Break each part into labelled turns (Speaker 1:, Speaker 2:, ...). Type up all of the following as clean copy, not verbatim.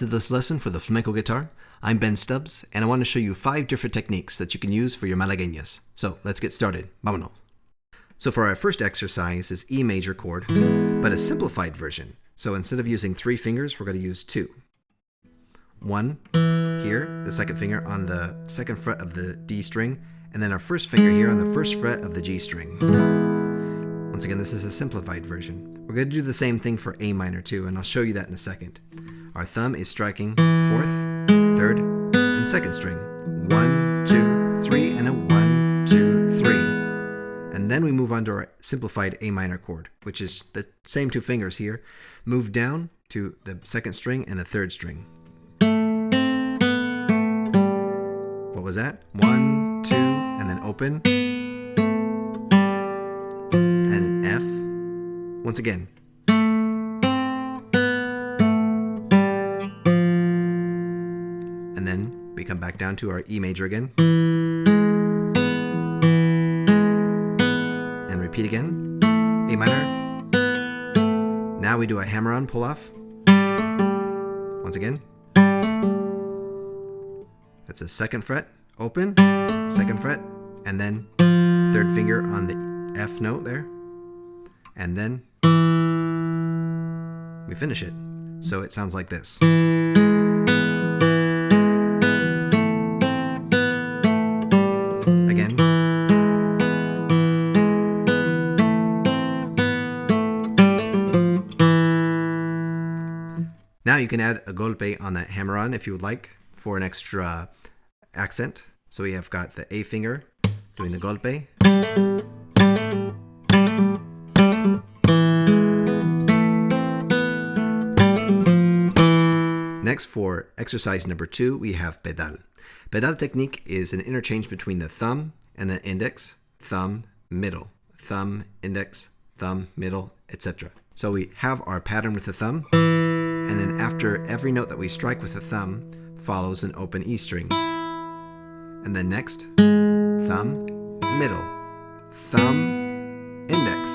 Speaker 1: to this lesson for the flamenco guitar. I'm Ben Stubbs, and I want to show you 5 different techniques that you can use for your malagueñas. So let's get started. Vámonos. So for our first exercise is E major chord, but a simplified version. So instead of using 3 fingers, we're going to use 2. 1 here, the second finger on the second fret of the D string, and then our first finger here on the first fret of the G string. Once again, this is a simplified version. We're going to do the same thing for A minor too, and I'll show you that in a second. Our thumb is striking 4th, 3rd, and 2nd string. 1, 2, 3, and a 1, 2, 3. And then we move on to our simplified A minor chord, which is the same 2 fingers here. Move down to the 2nd string and the 3rd string. What was that? 1, 2, and then open. And an F. Once again. And then we come back down to our E major again. And repeat again. A minor. Now we do a hammer-on pull-off. Once again. That's a 2nd fret, open, 2nd fret, and then 3rd finger on the F note there. And then we finish it. So it sounds like this. Again. Now you can add a golpe on that hammer-on if you would like for an extra accent. So we have got the A finger doing the golpe. Next, for exercise number 2, we have pedal. Pedal technique is an interchange between the thumb and the index, thumb, middle, thumb, index, thumb, middle, etc. So we have our pattern with the thumb, and then after every note that we strike with the thumb follows an open E string. And then next, thumb, middle, thumb, index.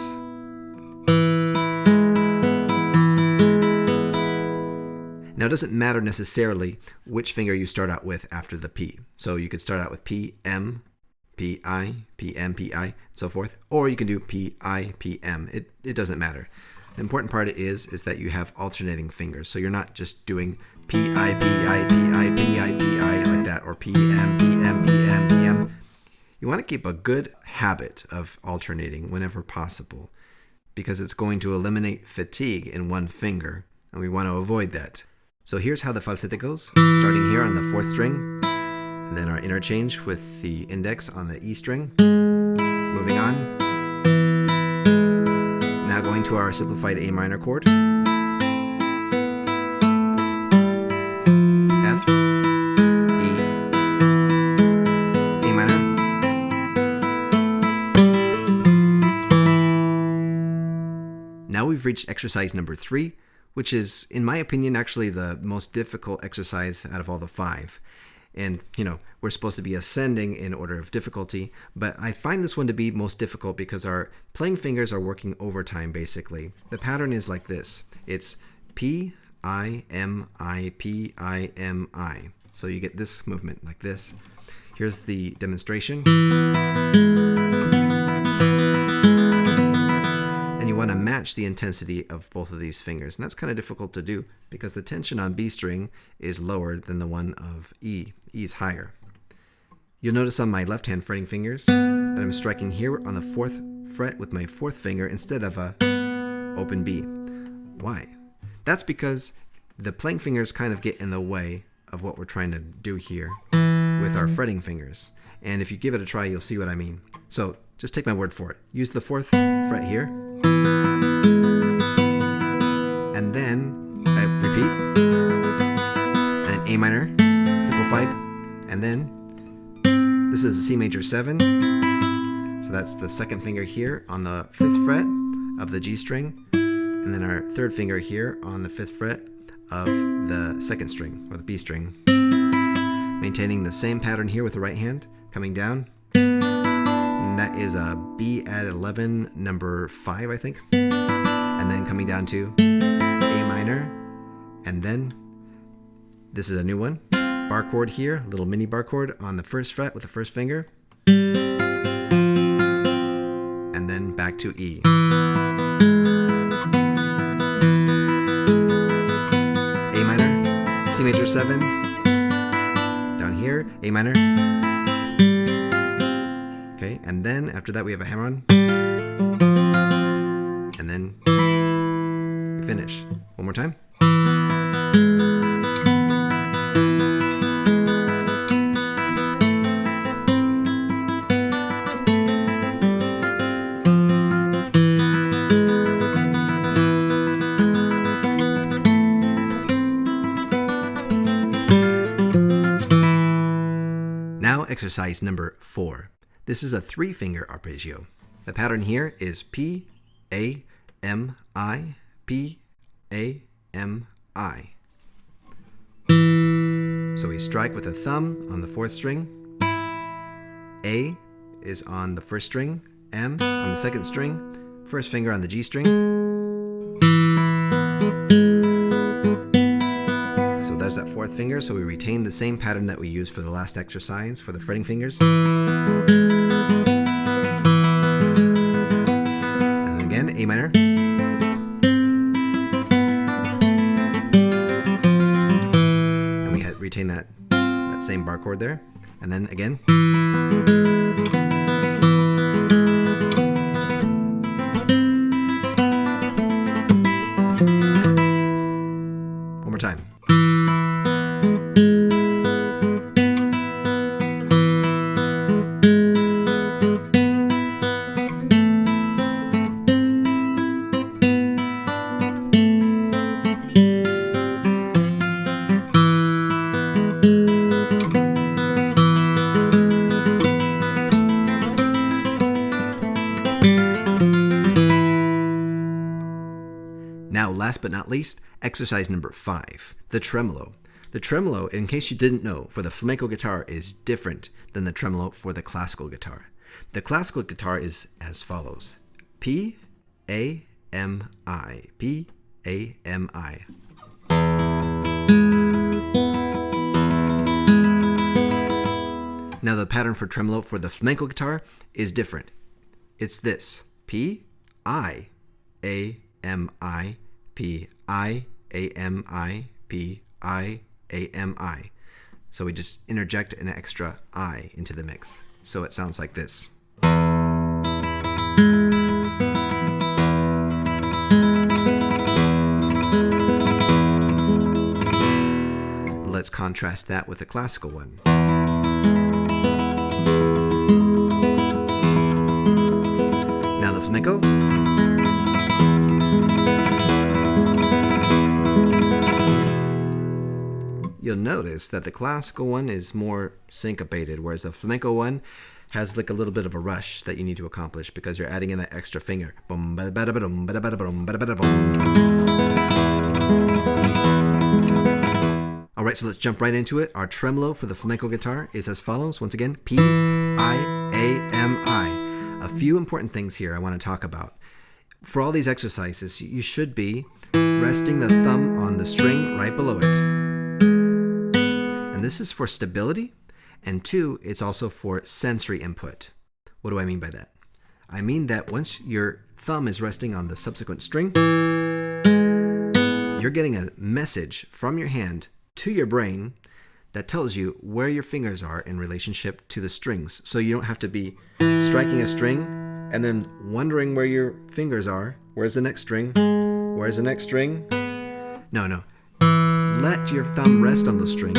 Speaker 1: Now it doesn't matter necessarily which finger you start out with after the P. So you could start out with P, M, P, I, P, M, P, I, and so forth. Or you can do P, I, P, M. It doesn't matter. The important part is that you have alternating fingers. So you're not just doing P, I, P, I, P, I, P, I, P, I like that, or P, M, P, M, P, M, P, M. You want to keep a good habit of alternating whenever possible, because it's going to eliminate fatigue in one finger, and we want to avoid that. So here's how the falseta goes, starting here on the 4th string, and then our interchange with the index on the E string, moving on. Now going to our simplified A minor chord. F, E, A minor. Now we've reached exercise number 3, which is, in my opinion, actually the most difficult exercise out of all the 5. And, we're supposed to be ascending in order of difficulty, but I find this one to be most difficult because our playing fingers are working overtime, basically. The pattern is like this. It's P, I, M, I, P, I, M, I. So you get this movement like this. Here's the demonstration. And you want to match the intensity of both of these fingers. And that's kind of difficult to do because the tension on B string is lower than the one of E. E is higher. You'll notice on my left-hand fretting fingers that I'm striking here on the 4th fret with my 4th finger instead of a open B. Why? That's because the playing fingers kind of get in the way of what we're trying to do here with our fretting fingers. And if you give it a try, you'll see what I mean. So just take my word for it. Use the 4th fret here. And then repeat. And then A minor, simplified. And then this is C major 7. So that's the 2nd finger here on the 5th fret of the G string. And then our 3rd finger here on the 5th fret of the 2nd string, or the B string. Maintaining the same pattern here with the right hand, coming down. And that is a B at 11, number 5, I think. And then coming down to A minor, and then This is a new one. Bar chord here, a little mini bar chord on the first fret with the first finger. And then back to E. A minor, C major 7. Down here, A minor. Okay, and then after that we have a hammer on. And then we finish. One more time. Now exercise number 4. This is a 3-finger arpeggio. The pattern here is P, A, M, I, P, A, M, I. So we strike with a thumb on the 4th string. A is on the 1st string, M on the 2nd string, first finger on the G string. So there's that 4th finger, so we retain the same pattern that we used for the last exercise for the fretting fingers. And again, A minor. And we retain that same bar chord there. And then again. One more time. Now, last but not least, exercise number 5, the tremolo. The tremolo, in case you didn't know, for the flamenco guitar is different than the tremolo for the classical guitar. The classical guitar is as follows. P, A, M, I. P, A, M, I. Now, the pattern for tremolo for the flamenco guitar is different. It's this. P, I, A, M, I, P, I, A, M, I, P, I, A, M, I. So we just interject an extra I into the mix. So it sounds like this. Let's contrast that with the classical one. Now the flamenco. You'll notice that the classical one is more syncopated, whereas the flamenco one has like a little bit of a rush that you need to accomplish because you're adding in that extra finger. Alright, so let's jump right into it. Our tremolo for the flamenco guitar is as follows. Once again, P, I, A, M, I. A few important things here I want to talk about. For all these exercises, you should be resting the thumb on the string right below it. And this is for stability, and 2, it's also for sensory input. What do I mean by that? I mean that once your thumb is resting on the subsequent string, you're getting a message from your hand to your brain that tells you where your fingers are in relationship to the strings. So you don't have to be striking a string and then wondering where your fingers are. Where's the next string? Where's the next string? No. Let your thumb rest on those strings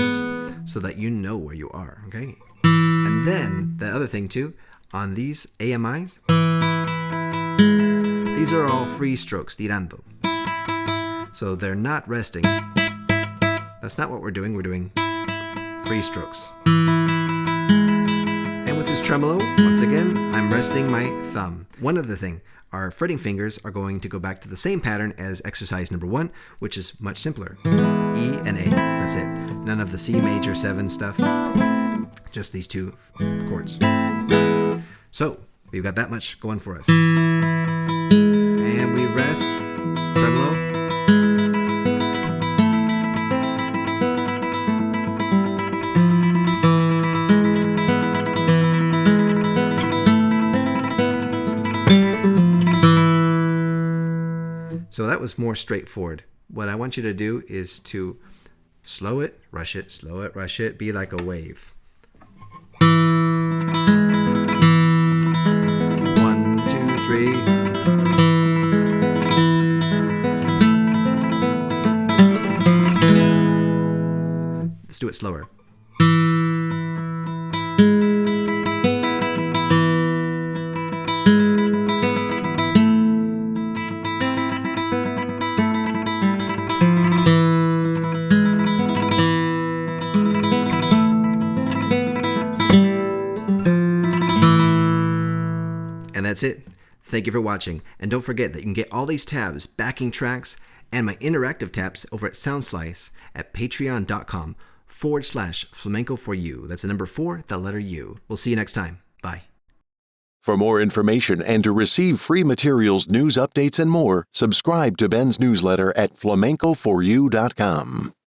Speaker 1: so that you know where you are, okay? And then, the other thing too, on these AMIs, these are all free strokes, tirando. So they're not resting. That's not what we're doing free strokes. And with this tremolo, once again, I'm resting my thumb. One other thing, our fretting fingers are going to go back to the same pattern as exercise number 1, which is much simpler. E and A, that's it. None of the C major 7 stuff, just these 2 chords. So, we've got that much going for us. And we rest, tremolo. that was more straightforward. What I want you to do is to slow it, rush it, be like a wave. 1, 2, 3. Let's do it slower. And that's it. Thank you for watching, and don't forget that you can get all these tabs, backing tracks, and my interactive tabs over at SoundSlice at patreon.com/flamenco4u. That's the number 4, the letter U. We'll see you next time. Bye.
Speaker 2: For more information and to receive free materials, news updates, and more, subscribe to Ben's newsletter at flamenco4u.com.